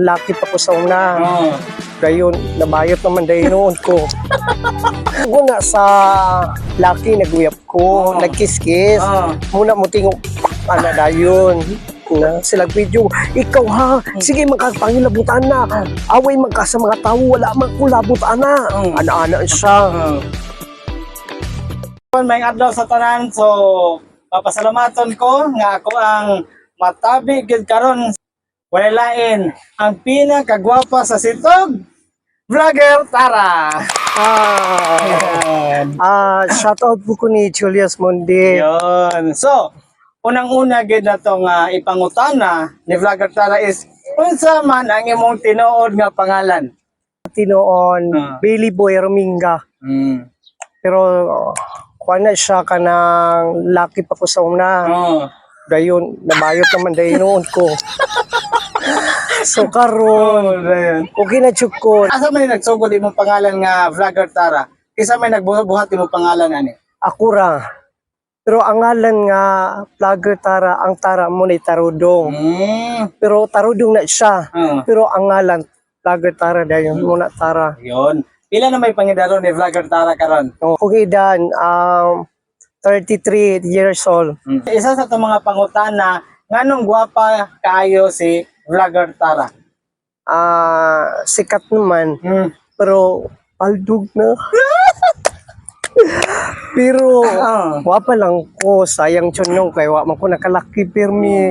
Laki pa ko sa una. Oh. Gayon, nabayot naman dahil noon ko. Ako na sa laki, naguyap ko, nagkiskis. Muna mo tingog, ano dayon. Na sila video, ikaw ha, sige magkapangilabutan na. Away magka sa mga tao, wala magkulabutan na. Ana-ana siya. May adlaw sa tanan, so papasalamaton ko nga ako ang matabi gid karon wala lain ang pinakagwapa sa Sintog, Vlogger Tara. Shout out po ko ni Julius Monde. Yun. So, unang-una gid na tong ipangutana ni Vlogger Tara is unsa man ang imong tinuod nga pangalan? Tinoon, Billy Boy Rominga. Pero kuha na siya ka ng laki pa ko sa una. Gayon, nabayot naman dahil noon ko. So karon, okay na chuk ko. Asa man yung nagsugod imong pangalan nga Vlogger Tara? Kisa may nagbuhat imong pangalan ani? Ako ra. Pero ang ngalan nga Vlogger Tara, ang Tara mo na Tarudong. Pero Tarudong na siya. Pero ang ngalan Vlogger Tara dahil muna Tara. Yun. Pila na may pangidaro ni Vlogger Tara karon? Okay dan, 33 years old. Isa sa itong mga pangutana, nganong gwapa kaayo si Vlogger Tara? Sikat naman, pero paldug na. Pero wapa lang ko, sayang tsunong kay wa man ko nakalaki pirmi.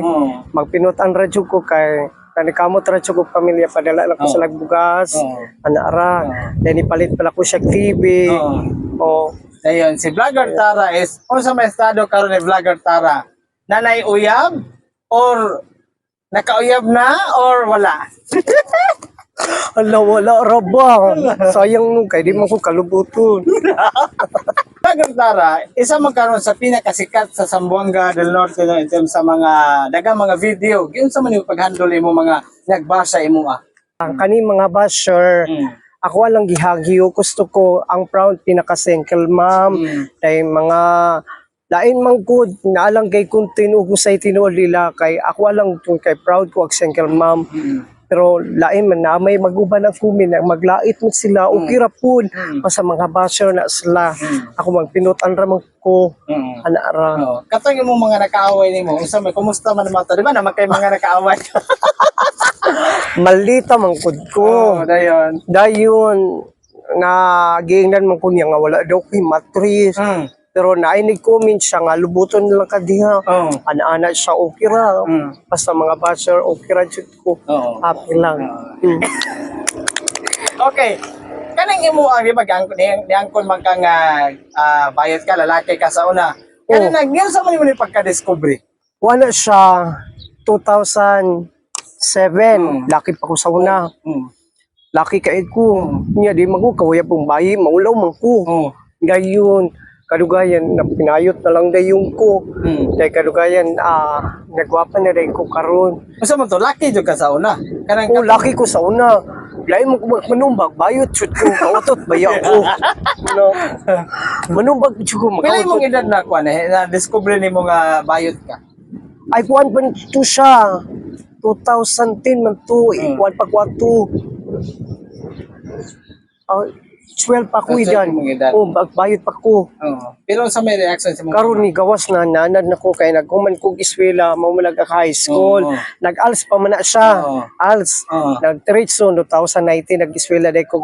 Magpinutan radyo ko kay kanikamot radyo ko pamilya, padala lang ko sa lagbugas, anara. Then ipalit pala ko siya TV. Ayun, si Vlogger Tara is, unsa may estado karon ni Vlogger Tara? Nanay uyab? Or nakauyab na? Or wala? Ala, wala raba. Sayang nung kay di man ko kalubuton. Vlogger Tara, isa man karon sa pinakasikat sa Zamboanga del Norte in terms sa mga dagang mga video. Giun sa man yung pag-handle mo mga nagbasa imo Ang kani mga basher, ako lang gihagyo, gusto ko ang proud pinaka-single mom, kay mga lain man good, naalang kay content o sa tinuod nila, kay ako lang kay proud ko ang single mom. Pero lain man na may maguban ang kumin, maglait mo sila, okay ra po, sa mga basher na sila. Ako magpinutan ramang ko, anara. Katong imong mga nakaaway nimo, unsa may kumusta man mo to? Di ba naman kay mga nakaaway? Malita man kud ko. Dayon na giingnan man ko niya nga wala daw ko'y matris. Pero nainig comment siya nga lubuton lang ka diha. Ana-ana siya okay ra. Basta mga basher okay ra jud ko. Happy lang. Okay. Kanang imo ang di ba diangkon man ka nga bayad ka lalaki ka sa una. Kanang nagyan sa man ni pagka-discovery. Wala siya 2007. Laki pa ko sa una. Laki kaid ko. Niya di man ko kawaya pong bayi, maulaw man ko. Gayon kadugayan na pinayot na lang dayong ko. Dahil kadugayan nagwapa na dahil ko karon. Unsa man to? Laki jud ka sa una. Kanang laki ko sa una. Lain mo manumbag, bayot chud ko, kautot baya ko. No. Manumbag chud ko, pila imong edad na kuan na discover nimo nga bayot ka? Ay kuan pa to siya. 2010 man to, kuan pa kuan to. 12 pa ko idan. Bayot pa ko. Pero sa may reaction sa mga karon ni gawas na nanad na ko kay naghuman kog eskwela, mao man nag-high school. Nag-ALS pa man na siya. ALS. Nag-diretso 2019 nag-eskwela dai ko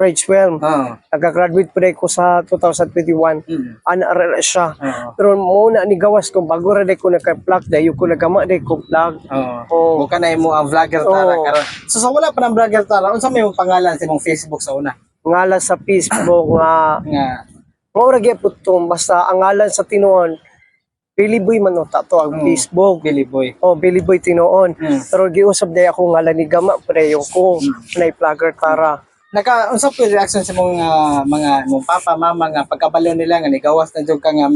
grade 12. Nag-graduate pa dai ko sa 2021. Ana siya. Pero muna ni gawas ko bago ra dai ko naka-plug dai ko nagama dai ko plug. Mo kana imo ang Vlogger Tara karon. So sa wala pa nang Vlogger Tara, unsa may imong pangalan sa imong Facebook sa una? Ngalan sa Facebook nga maura gyapon to, basta ang ngalan sa tinuon Billy Boy man to ang Facebook. Billy Boy. Billy Boy tinuon. Pero giusab day ako ngalan ni Gama pre yung ko na Vlogger Tara. Unsa po reaction sa mga mong papa mama nga pagkabalo nila nga nigawas na jud ka nga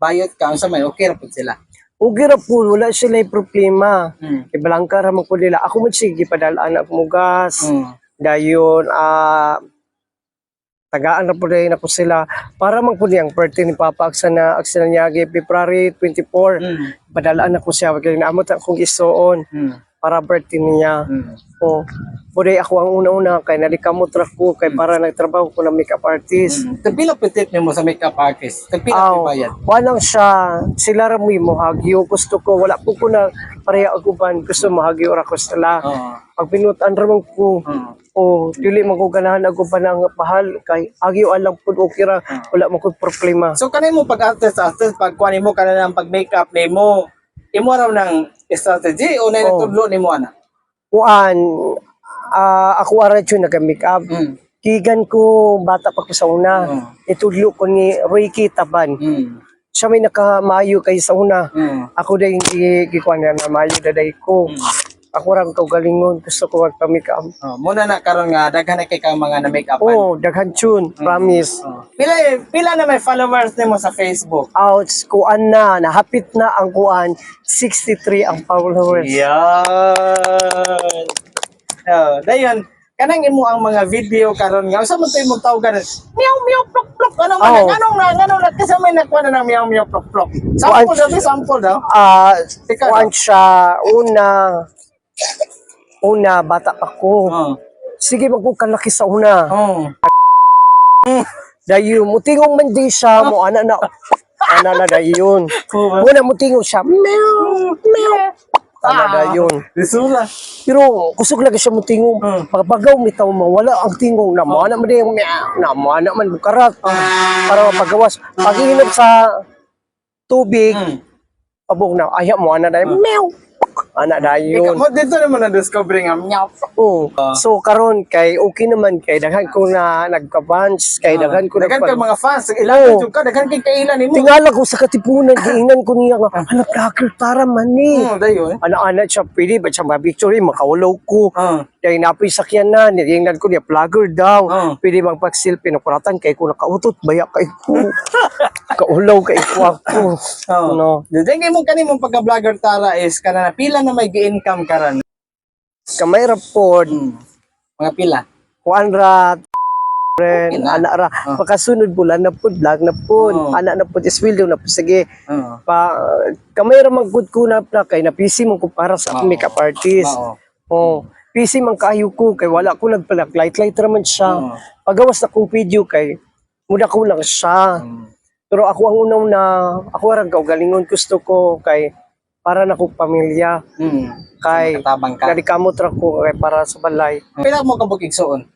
bayot ka, unsa may okay ra pud sila? Okay ra po, wala sila problema. Ibalangka ra man ko nila. Ako man sige padalaan ako mugas. Dayon tagaan na po rin na po sila para man po niyang birthday ni Papa aksana niya February 24. Padalaan na ko siya kaya naamot akong isuon. para birthday niya. Oh, pwede ako ang una-una kay nalikamot ra ko kay para nagtrabaho ko na makeup artist. Tagpila pitit mo sa makeup artist. Tagpila Aw, bayad. walang siya, sila ra mo hagyo. Gusto ko, wala po ko na pareha aguban. Gusto mo hagyo ra ko sila. Oo. Pag pinutan ra man ko, o dili man ko ganahan aguban ang pahal kay hagyo alang pud okay ra, wala man ko problema. So kanay mo pag-artist pag kuha nimo kana ng pag-makeup nimo, imo raw ng strategy o na natudlo nimo ana? Kuan, ako ara jud naga-makeup. Kigan ko bata pa ko sa una. Itudlo ko ni Ricky Taban. Siya may nakamayo kay sa una. Ako day hindi gikuan na mayo daday ko. Ako ra kaugalingon, gusto ko magpa-makeup. Muna na karon nga daghan na kay ka mga na makeup. Oh, daghan tune, promise. Pila na may followers nimo sa Facebook? Outs, kuan na, nahapit na ang kuan, 63 ang followers. Yan. Dayon, kanang imo ang mga video karon nga unsa man tay mo tawgan? Meow meow plok plok. Ano man anong kasi may nakuha na ng meow meow plok plok. Sample daw. Kuan siya, una, bata pa ko. Sige, magkukalaki sa una. Dayo, mutingong man di siya, mo ana na dayon. Muna mutingong siya, meow, meow. Ana dayon. Disula. Pero kusog lagi siya mutingong. Pagpagaw mitaw mo, wala ang tingong na mo ana man di na mo ana man bukarat. Para mapagawas. Pag inom sa tubig, pabog na aya mo ana dayon, meow. Ana dayon. Mo dito naman na discover nga meow. So karon kay okay naman kay daghan ko na nagka-bunch kay daghan ko Daghan kay mga fans, ilan jud ka, daghan kay kailan nimo. tingala ko sa katipunan giingan ko niya nga ana vlogger tara man ni. Dayon. Ana siya pwede ba siya ma-picture makawalaw ko. Dahil napoy sakyan na, nilingnan ko niya, vlogger daw. Pwede bang pag-selfie, nakuratan kay ko nakautot, baya kay ko. Kaulaw kay ko ako. No. Dahil mo kanimong pagka-vlogger tara is kana na pila na may gi-income karan. Kamay rapod, Mga pila. kuan ra, anak ra. Pagkasunod bulan na pod, vlog na pod. Anak na pod, iswildo na pod. Sige, kamay ra mag-good ko na pla, kay na-PC mo ko para sa makeup artist. PC man kaayo ko kay wala ko nagpalag light raman siya. Pagawas na kong video kay muda ko lang siya. Pero ako ang una ako ra galingon gusto ko kay para na ko pamilya. Kay Katabang ka. nalikamot ra ko kay para sa balay. Pila mo ka bukig suon?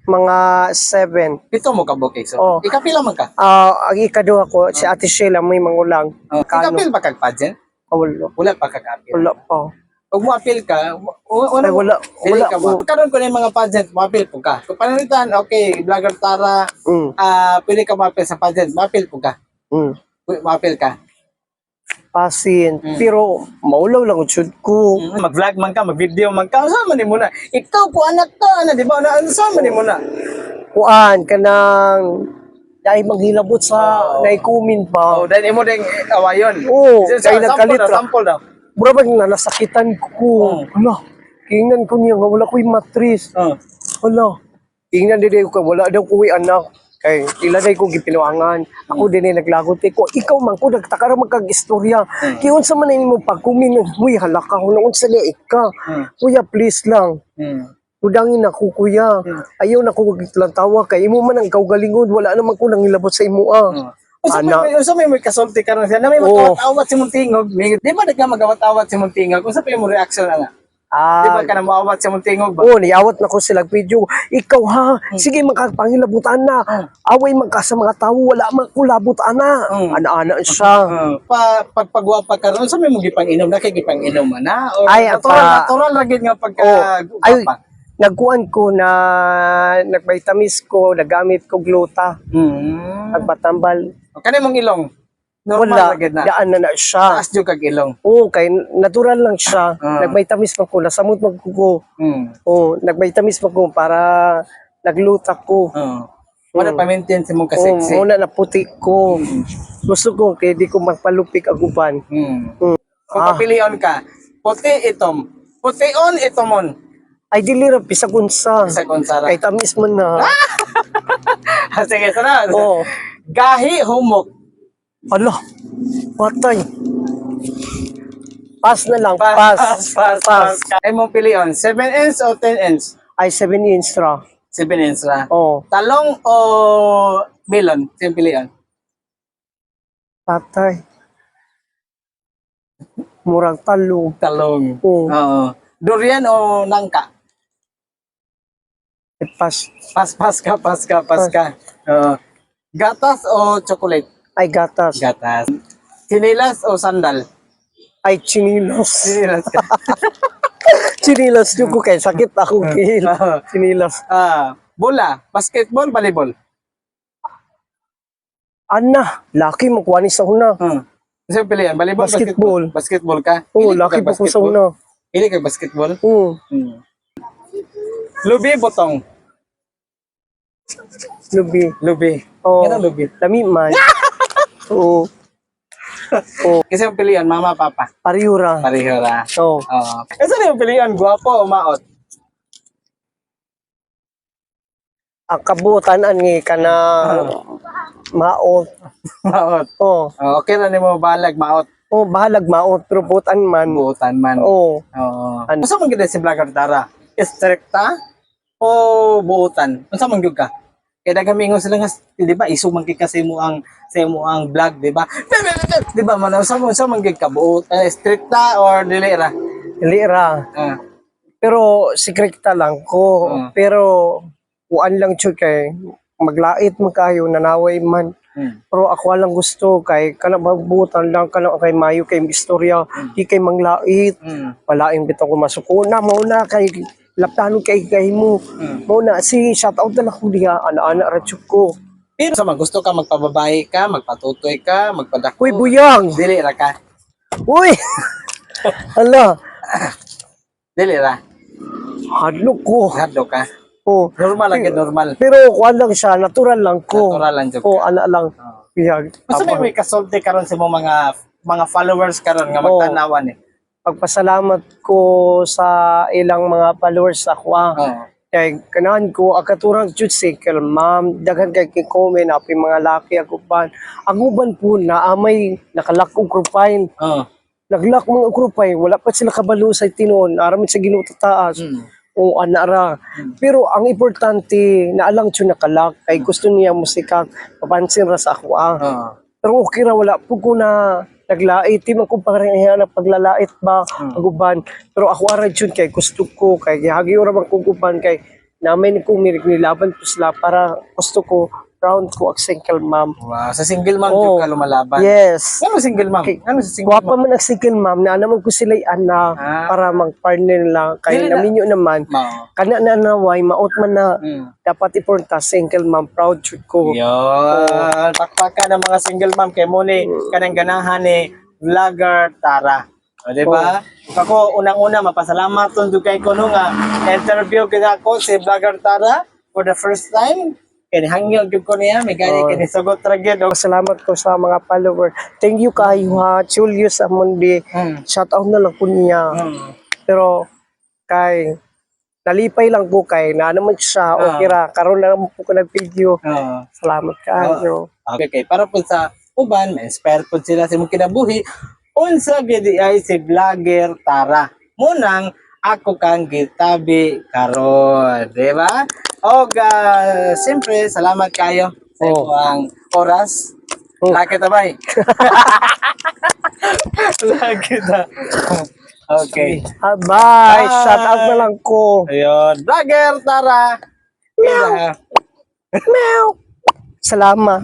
Mga 7. Pito mo ka bukig suon. Ikapila man ka? Ang ikaduha ko si Ate Sheila may mangulang. Ikapil ba kag pageant? Wala pa kag apil. Wala pa. Pag mo apil ka, Ay, wala ka ba? Karon ko na yung mga pageant, mo-apil po ka. Kung panalitan, okay, vlogger Tara, pili ka ma-apil sa pageant, ma-apil po ka. Ma-apil ka. Pasin. Pero maulaw lang jud ko. Mag-vlog man ka, mag-video man ka, saan man mo na? Ikaw po anak ka, di ba? Saan man mo na? Kuan kanang dahil maghilabot sa naikumin pa. Dahil mo din awayon. Kaya nagkalitra. Sample daw. Mura ba nga nasakitan ko. Hala, kingnan ko niya nga wala ko'y matris. Hala, kingnan din ko wala daw ko'y anak. Kay ilanay ko gipinuangan. Ako din ay naglagot ko. Ikaw man ko nagtakara magkag-istorya. Kiyon sa man mo pagkumin. Uy, halaka ko noon sa liik ka. Kuya, please lang. Udangin ako, kuya. Ayaw na ko lang tawa kay imo man ang kaugalingon. Wala naman ko nang ilabot sa imo Unsa may kasulti karon siya na may magawat-awat si Muntingog. Di ba nagka magawat-awat si Muntingog? Unsa pa yung reaction ana? Di ba ka na moawat si Muntingog ba? Niawat na ko sila video. Ikaw ha, sige magkapangilabutan na. Away magka sa mga tao, wala man ko labutan na. Ana-ana siya. Pagpagwapa ka ron, unsa may mo gipang-inom na kay gipang-inom man na? Ay, natural ra gid nga pagka nagkuan ko na nagvitamis ko, nagamit ko gluta. Nagbatambal. Kani mong ilong? Normal ra gid na. Daan na siya. Taas jud kag ilong. Kay natural lang siya. Nagvitamis pa ko, nasamot magkuko. Nagvitamis pa ko para nagluta ko. Wala pa maintain si mong ka-sexy. Muna na puti ko. Gusto ko kay di ko magpalupik aguban. Kung papilion ka, puti itom. Pution itomon. Ay dili ra bisag unsa. Bisag unsa ra. Kay tamis man na. Sige, sana. Oo. Gahi humok. Ala. Patay. Pass na lang, Pass. pass. Ay mo pilion, 7 inch o 10 inch? Ay, 7 inch ra. 7 inch ra. Oh, Talong o melon? Siyang pilion. tatay. Murag talo. Talong. Oh, Oo. Durian o nangka? pass. Pass ka. Oo. Gatas o chocolate? Ay, gatas. Gatas. Sinilas o sandal? Ay, chinilos. Sinilas ka. Chinilos yung ko kay sakit ako kihil. Oo. Chinilos. Bola, basketball, volleyball? Ana, laki mo kuha ni sa una. Siyang pilihan, volleyball, Basketball. Basketball ka? Oo, Hindi ka laki pa ko sa basketball? una. Hindi ka basketball? Oo, Lubi, botong? lubi. Lubi. Oo, Yan ang lubi. lami man. Oo, Kasi yung pilihan, mama, papa. pariura. Pareho ra. Oo, Oo. Kasi yung pilihan, guwapo o maot? ang kabutan ani ka na maot. Maot. Oo, Okay na ni mo balag, maot. bahalag maot, pero butan man. Buutan man. Oo, Oo. Ano? Unsa man gid si Vlogger Tara? Stricta o buutan? Unsa man gyud ka? Kaya nagamingon sila nga, di ba, isuman kay kasi mo ang sa mo ang vlog, di ba? Di ba man unsa man gyud ka? Stricta or dili ra? lira. Ah. Pero sikreta lang ko. Pero kuan lang chud kay maglait man kayo nanaway man. Pero ako lang gusto kay kana magbutan lang kana kay mayo kay istorya di kay manglait. Walaing bitaw ko masukuna mo na kay laptanon kay mo. Mo na si shout out na ko diha ana-ana ra chud ko. Pero sa gusto ka magpababae ka, magpatutoy ka, magpadako. Uy buyang. Dili ra ka. Uy. Hala, Dili ra. hadlok ko. Hado ka. Oh. Normal lang, normal. Pero kuan lang siya, natural lang ko. Natural lang jud. Oh, ana lang. Biyag. Gusto mo may kasulti karon sa mga followers karon nga magtanawan eh. Pagpasalamat ko sa ilang mga followers ako. Oo. Kay kanahan ko akaturang jud cycle ma'am daghan kay comment api mga laki ako ban. Ang uban po na amay nakalakog profile. Oo. Naglak mga profile wala pa sila kabalo sa tinuon aram sa Ginoo taas. O anara. Pero ang importante naalang jud nakalak kay gusto niya musika papansin ra sa ako. Oo. Pero okay ra wala po ko na naglait di man ko pareha na paglalait ba aguban pero ako ara jud kay gusto ko kay gihagi ra man ko guban kay namin ko mirig nilaban ko sila para gusto ko proud ko ang single mom. Wow, sa single mom Oo. jud ka lumalaban. Yes. Ano single mom? Okay. Ano sa single Wapa man ang single mom na naman ko sila anak para mag-partner lang kay Dili na- naminyo naman Mao. kana na naway maot man na dapat iporta single mom proud jud ko. Yon, pakpakan ng mga single mom kay mo ni kanang ganahan ni Vlogger Tara. O, di ba? Ako unang-una mapasalamat tong dugay ko no nga interview kita ko si Vlogger Tara for the first time. Kaya hangyo gyud ko niya, may gani kini sugot ra gyud. Salamat ko sa mga follower. Thank you kayo ha. Julius Amundi. Shout out na lang po niya. Pero kay nalipay lang po kay na naman siya okay ra karon na lang po ko nag-video. Salamat kayo. Okay, okay. Para po sa uban, ma-inspire po sila sa mong kinabuhi. Unsa gidi ay si Vlogger Tara. Munang ako kang gitabi karon, di ba? O siyempre, salamat kayo sa ang oras. Laki tabay. Laki ta. Okay. Bye. Shout out na lang ko. Ayun. Vlogger Tara. Meow. Salamat.